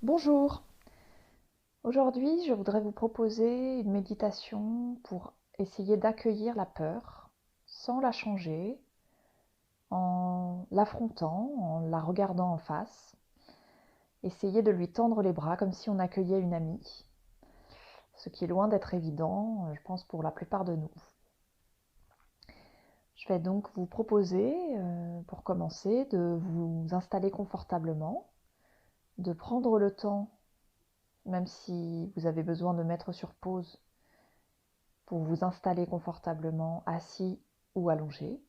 Bonjour, aujourd'hui je voudrais vous proposer une méditation pour essayer d'accueillir la peur sans la changer, en l'affrontant, en la regardant en face. Essayer de lui tendre les bras comme si on accueillait une amie, ce qui est loin d'être évident, je pense, pour la plupart de nous. Je vais donc vous proposer, pour commencer, de vous installer confortablement, de prendre le temps, même si vous avez besoin de mettre sur pause, pour vous installer confortablement assis ou allongé.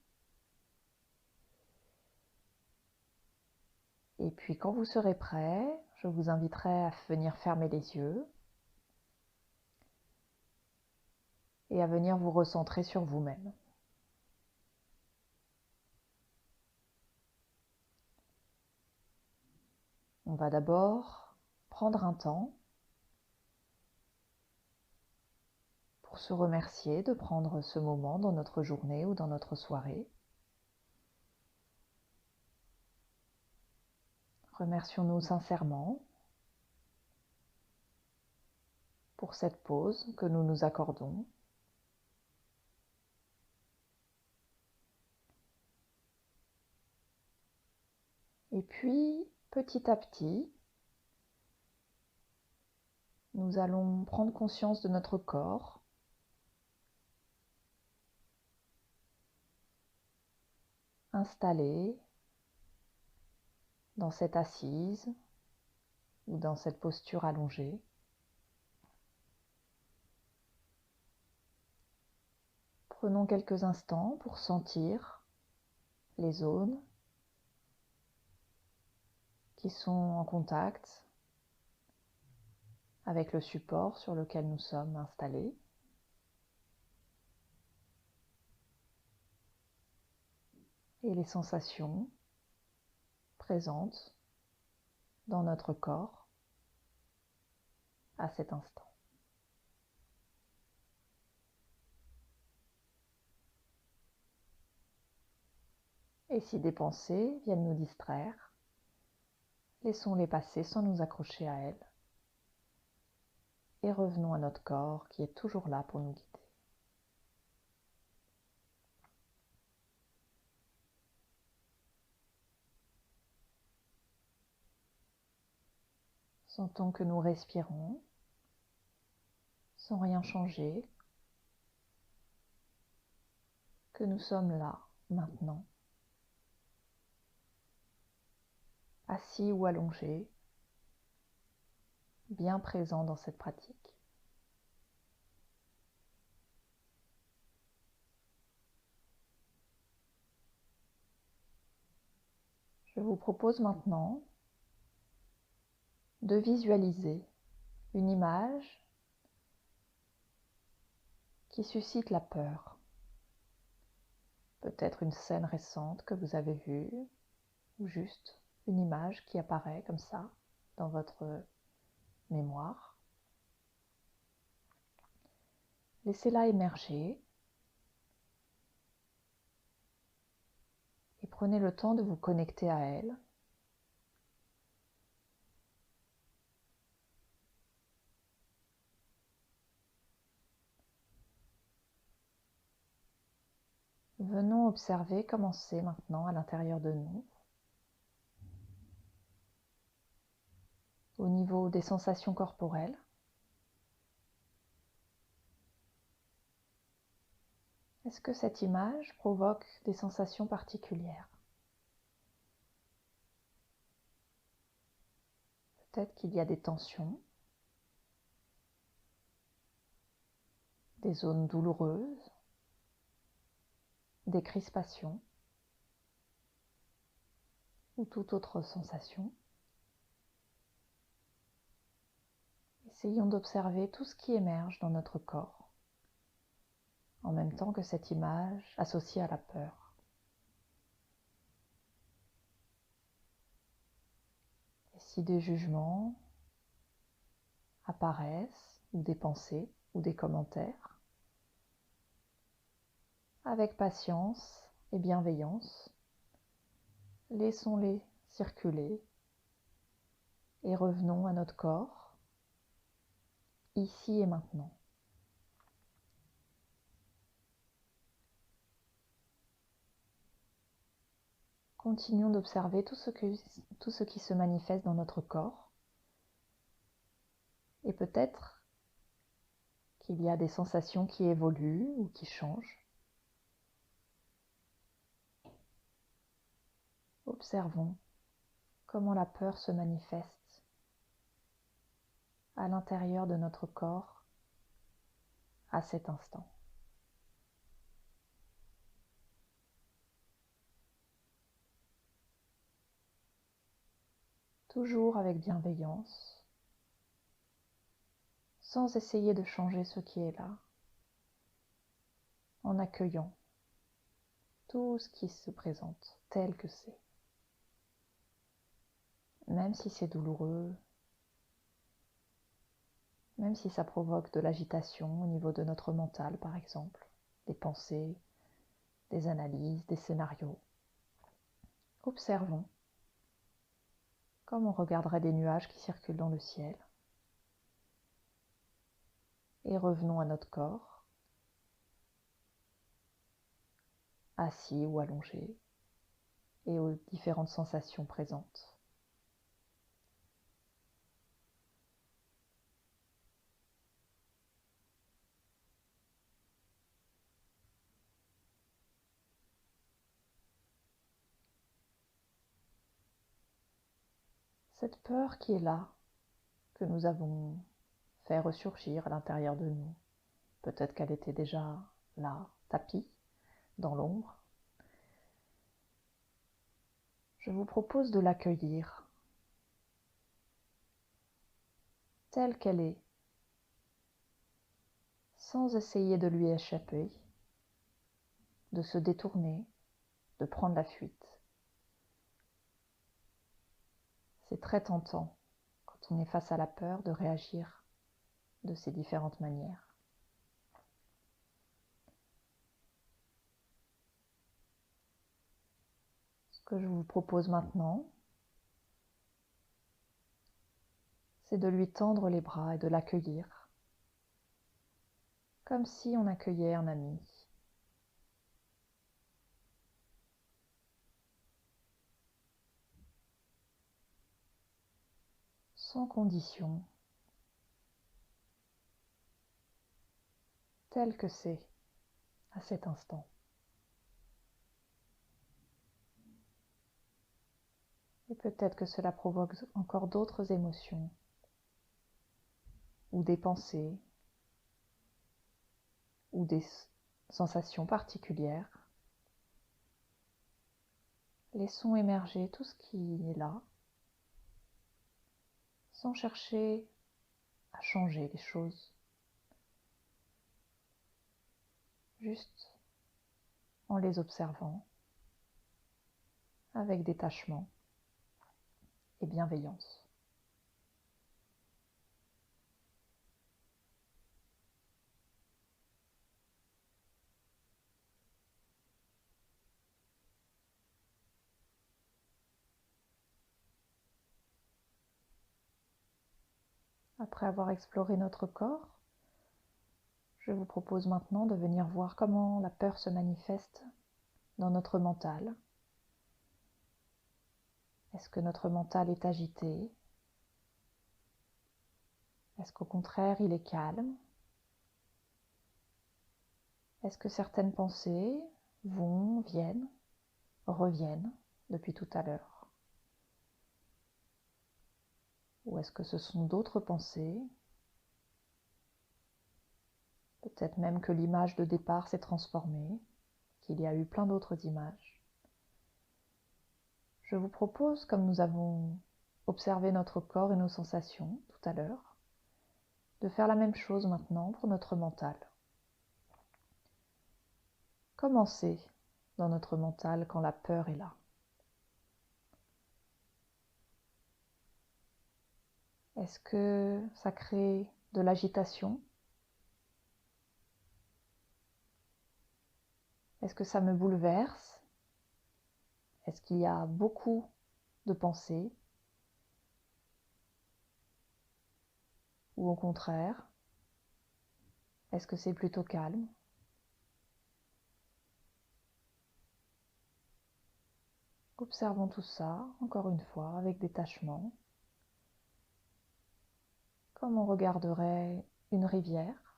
Et puis quand vous serez prêt, je vous inviterai à venir fermer les yeux et à venir vous recentrer sur vous-même. On va d'abord prendre un temps pour se remercier de prendre ce moment dans notre journée ou dans notre soirée. Remercions-nous sincèrement pour cette pause que nous nous accordons. Et puis, petit à petit, nous allons prendre conscience de notre corps, installé dans cette assise ou dans cette posture allongée. Prenons quelques instants pour sentir les zones qui sont en contact avec le support sur lequel nous sommes installés. Et les sensations présentes dans notre corps à cet instant. Et si des pensées viennent nous distraire, laissons-les passer sans nous accrocher à elles. Et revenons à notre corps qui est toujours là pour nous guider. Sentons que nous respirons sans rien changer, que nous sommes là, maintenant, assis ou allongés, bien présents dans cette pratique. Je vous propose maintenant de visualiser une image qui suscite la peur. Peut-être une scène récente que vous avez vue, ou juste une image qui apparaît comme ça dans votre mémoire. Laissez-la émerger et prenez le temps de vous connecter à elle. Venons observer comment c'est maintenant à l'intérieur de nous, au niveau des sensations corporelles. Est-ce que cette image provoque des sensations particulières? Peut-être qu'il y a des tensions, des zones douloureuses, des crispations ou toute autre sensation. Essayons d'observer tout ce qui émerge dans notre corps, en même temps que cette image associée à la peur. Et si des jugements apparaissent, ou des pensées, ou des commentaires, avec patience et bienveillance, laissons-les circuler Et revenons à notre corps, ici et maintenant. Continuons d'observer tout ce qui se manifeste dans notre corps. Et peut-être qu'il y a des sensations qui évoluent ou qui changent. Observons comment la peur se manifeste à l'intérieur de notre corps à cet instant. Toujours avec bienveillance, sans essayer de changer ce qui est là, en accueillant tout ce qui se présente tel que c'est. Même si c'est douloureux, même si ça provoque de l'agitation au niveau de notre mental par exemple, des pensées, des analyses, des scénarios. Observons comme on regarderait des nuages qui circulent dans le ciel. Et revenons à notre corps, assis ou allongé, et aux différentes sensations présentes. Cette peur qui est là, que nous avons fait ressurgir à l'intérieur de nous, peut-être qu'elle était déjà là, tapie, dans l'ombre. Je vous propose de l'accueillir telle qu'elle est, sans essayer de lui échapper, de se détourner, de prendre la fuite. C'est très tentant, quand on est face à la peur, de réagir de ces différentes manières. Ce que je vous propose maintenant, c'est de lui tendre les bras et de l'accueillir, comme si on accueillait un ami. Sans condition, tel que c'est à cet instant. Et peut-être que cela provoque encore d'autres émotions ou des pensées ou des sensations particulières. Laissons émerger tout ce qui est là, sans chercher à changer les choses, juste en les observant avec détachement et bienveillance. Après avoir exploré notre corps, je vous propose maintenant de venir voir comment la peur se manifeste dans notre mental. Est-ce que notre mental est agité? Est-ce qu'au contraire il est calme? Est-ce que certaines pensées vont, viennent, reviennent depuis tout à l'heure? Ou est-ce que ce sont d'autres pensées? Peut-être même que l'image de départ s'est transformée, qu'il y a eu plein d'autres images. Je vous propose, comme nous avons observé notre corps et nos sensations tout à l'heure, de faire la même chose maintenant pour notre mental. Commencez dans notre mental quand la peur est là. Est-ce que ça crée de l'agitation? Est-ce que ça me bouleverse? Est-ce qu'il y a beaucoup de pensées? Ou au contraire, est-ce que c'est plutôt calme? Observons tout ça, encore une fois, avec détachement, comme on regarderait une rivière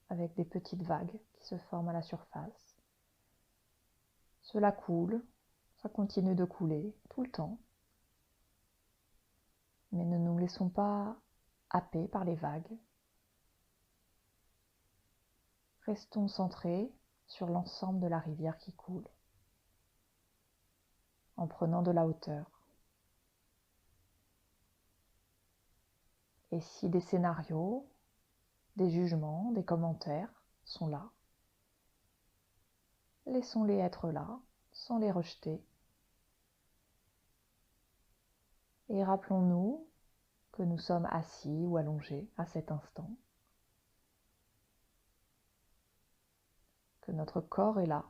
avec des petites vagues qui se forment à la surface. Cela coule, ça continue de couler tout le temps, mais ne nous laissons pas happer par les vagues. Restons centrés sur l'ensemble de la rivière qui coule, en prenant de la hauteur. Et si des scénarios, des jugements, des commentaires sont là, laissons-les être là, sans les rejeter. Et rappelons-nous que nous sommes assis ou allongés à cet instant, que notre corps est là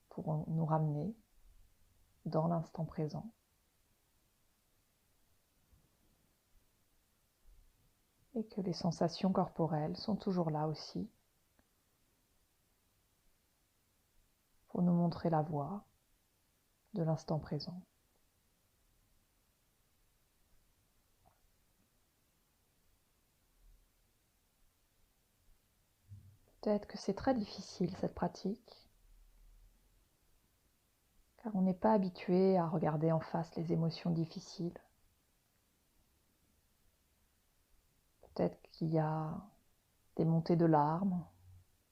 pour nous ramener dans l'instant présent. Et que les sensations corporelles sont toujours là aussi pour nous montrer la voie de l'instant présent. Peut-être que c'est très difficile cette pratique, car on n'est pas habitué à regarder en face les émotions difficiles. Peut-être qu'il y a des montées de larmes,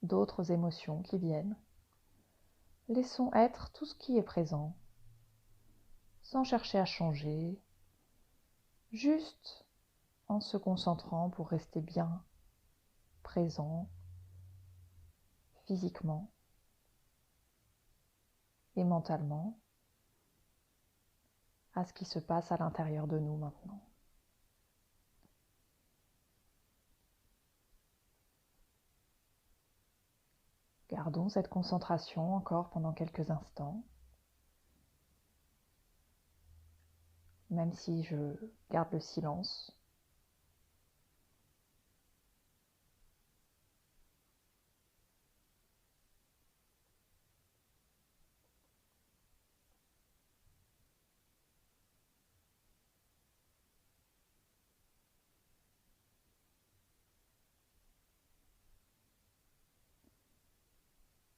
d'autres émotions qui viennent. Laissons être tout ce qui est présent, sans chercher à changer, juste en se concentrant pour rester bien présent physiquement et mentalement à ce qui se passe à l'intérieur de nous maintenant. Gardons cette concentration encore pendant quelques instants, même si je garde le silence.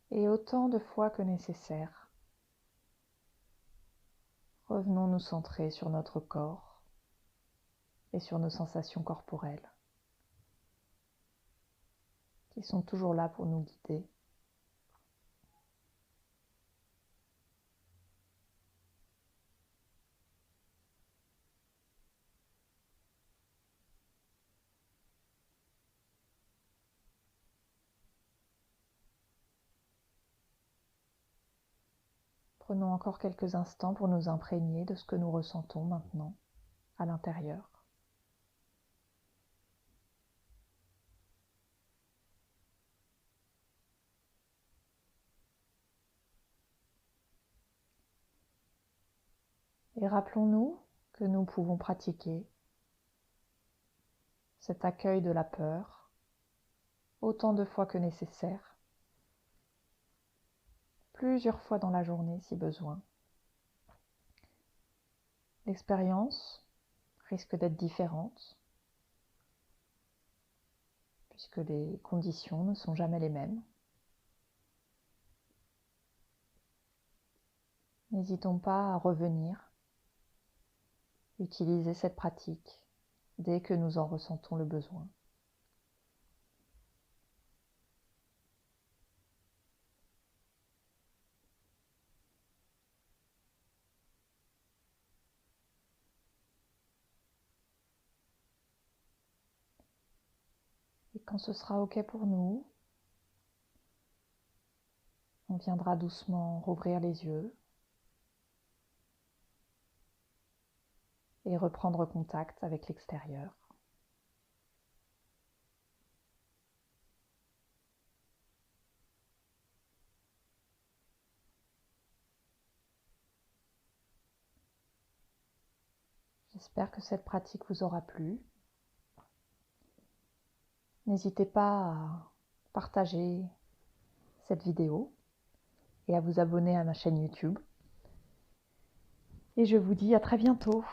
Et autant de fois que nécessaire, revenons nous centrer sur notre corps et sur nos sensations corporelles, qui sont toujours là pour nous guider. Prenons encore quelques instants pour nous imprégner de ce que nous ressentons maintenant à l'intérieur. Et rappelons-nous que nous pouvons pratiquer cet accueil de la peur autant de fois que nécessaire, plusieurs fois dans la journée si besoin. L'expérience risque d'être différente puisque les conditions ne sont jamais les mêmes. N'hésitons pas à revenir, utiliser cette pratique dès que nous en ressentons le besoin. Et quand ce sera OK pour nous, on viendra doucement rouvrir les yeux et reprendre contact avec l'extérieur. J'espère que cette pratique vous aura plu. N'hésitez pas à partager cette vidéo et à vous abonner à ma chaîne YouTube. Et je vous dis à très bientôt.